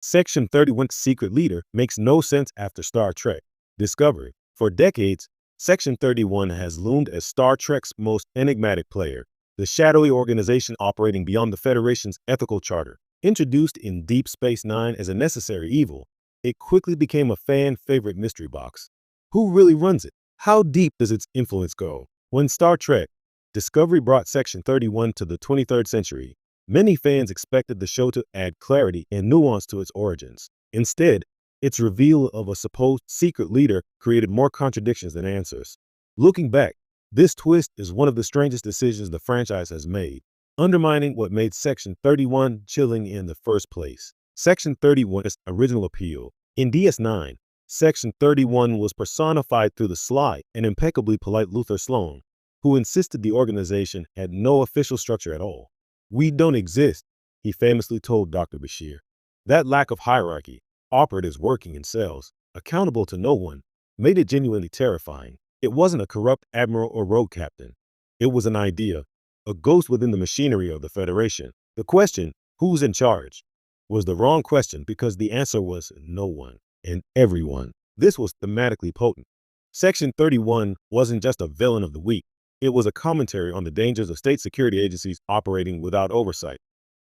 Section 31's secret leader makes no sense after Star Trek Discovery. For decades, Section 31 has loomed as Star Trek's most enigmatic player, the shadowy organization operating beyond the Federation's ethical charter. Introduced in Deep Space Nine as a necessary evil, it quickly became a fan-favorite mystery box. Who really runs it? How deep does its influence go? When Star Trek Discovery brought Section 31 to the 23rd century, many fans expected the show to add clarity and nuance to its origins. Instead, its reveal of a supposed secret leader created more contradictions than answers. Looking back, this twist is one of the strangest decisions the franchise has made, undermining what made Section 31 chilling in the first place. Section 31's original appeal. In DS9, Section 31 was personified through the sly and impeccably polite Luther Sloan, who insisted the organization had no official structure at all. "We don't exist," he famously told Dr. Bashir. That lack of hierarchy, operatives working in cells, accountable to no one, made it genuinely terrifying. It wasn't a corrupt admiral or rogue captain. It was an idea, a ghost within the machinery of the Federation. The question, who's in charge, was the wrong question because the answer was no one and everyone. This was thematically potent. Section 31 wasn't just a villain of the week. It was a commentary on the dangers of state security agencies operating without oversight,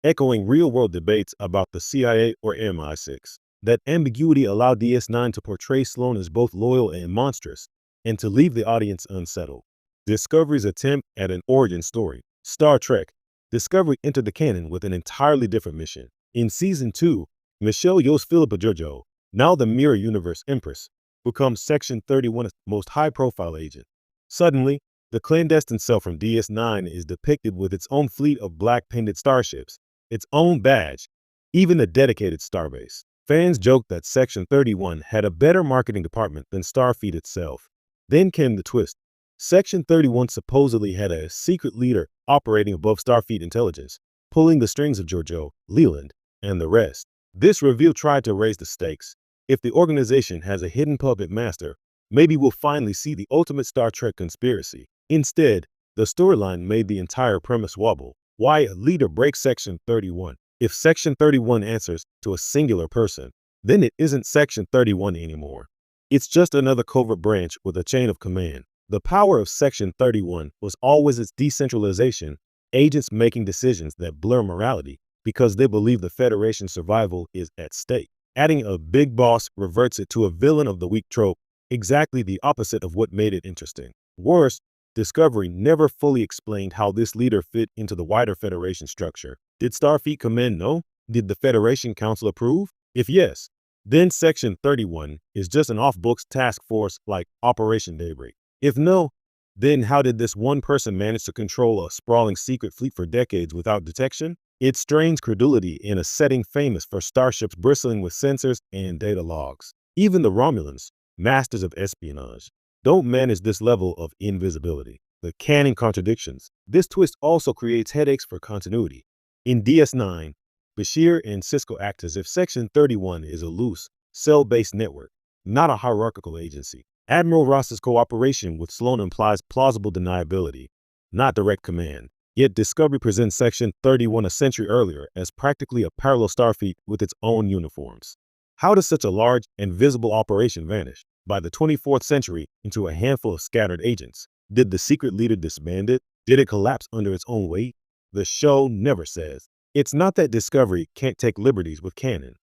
echoing real-world debates about the CIA or MI6. That ambiguity allowed DS9 to portray Sloan as both loyal and monstrous, and to leave the audience unsettled. Discovery's attempt at an origin story. Star Trek Discovery entered the canon with an entirely different mission. In Season 2, Michelle Yeoh's Philippa Georgiou, now the Mirror Universe Empress, becomes Section 31's most high-profile agent. Suddenly, the clandestine self from DS9 is depicted with its own fleet of black-painted starships, its own badge, even a dedicated starbase. Fans joked that Section 31 had a better marketing department than Starfleet itself. Then came the twist. Section 31 supposedly had a secret leader operating above Starfleet intelligence, pulling the strings of Georgiou, Leland, and the rest. This reveal tried to raise the stakes. If the organization has a hidden puppet master, maybe we'll finally see the ultimate Star Trek conspiracy. Instead, the storyline made the entire premise wobble. Why a leader breaks Section 31? If Section 31 answers to a singular person, then it isn't Section 31 anymore. It's just another covert branch with a chain of command. The power of Section 31 was always its decentralization, agents making decisions that blur morality because they believe the Federation's survival is at stake. Adding a big boss reverts it to a villain of the week trope, exactly the opposite of what made it interesting. Worse, Discovery never fully explained how this leader fit into the wider Federation structure. Did Starfleet Command know? Did the Federation Council approve? If yes, then Section 31 is just an off-books task force like Operation Daybreak. If no, then how did this one person manage to control a sprawling secret fleet for decades without detection? It strains credulity in a setting famous for starships bristling with sensors and data logs. Even the Romulans, masters of espionage, don't manage this level of invisibility. The canon contradictions. This twist also creates headaches for continuity. In DS9, Bashir and Sisko act as if Section 31 is a loose, cell-based network, not a hierarchical agency. Admiral Ross's cooperation with Sloan implies plausible deniability, not direct command. Yet Discovery presents Section 31 a century earlier as practically a parallel Starfleet with its own uniforms. How does such a large and visible operation vanish? By the 24th century, into a handful of scattered agents. Did the secret leader disband it? Did it collapse under its own weight? The show never says. It's not that Discovery can't take liberties with canon.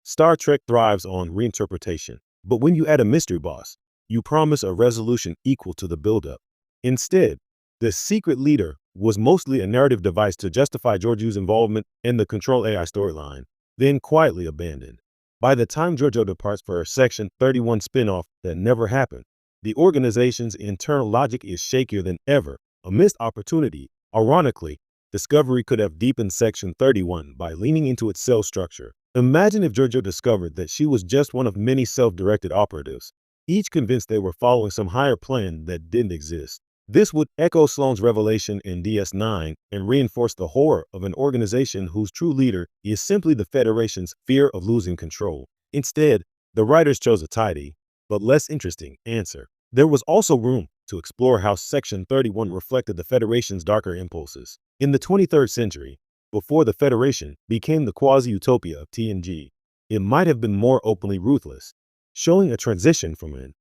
Star Trek thrives on reinterpretation. But when you add a mystery boss, you promise a resolution equal to the buildup. Instead, the secret leader was mostly a narrative device to justify Georgiou's involvement in the Control AI storyline, then quietly abandoned. By the time Georgiou departs for her Section 31 spinoff that never happened, the organization's internal logic is shakier than ever, a missed opportunity. Ironically, Discovery could have deepened Section 31 by leaning into its cell structure. Imagine if Georgiou discovered that she was just one of many self-directed operatives, each convinced they were following some higher plan that didn't exist. This would echo Sloan's revelation in DS9 and reinforce the horror of an organization whose true leader is simply the Federation's fear of losing control. Instead, the writers chose a tidy, but less interesting, answer. There was also room to explore how Section 31 reflected the Federation's darker impulses. In the 23rd century, before the Federation became the quasi-utopia of TNG, it might have been more openly ruthless, showing a transition from an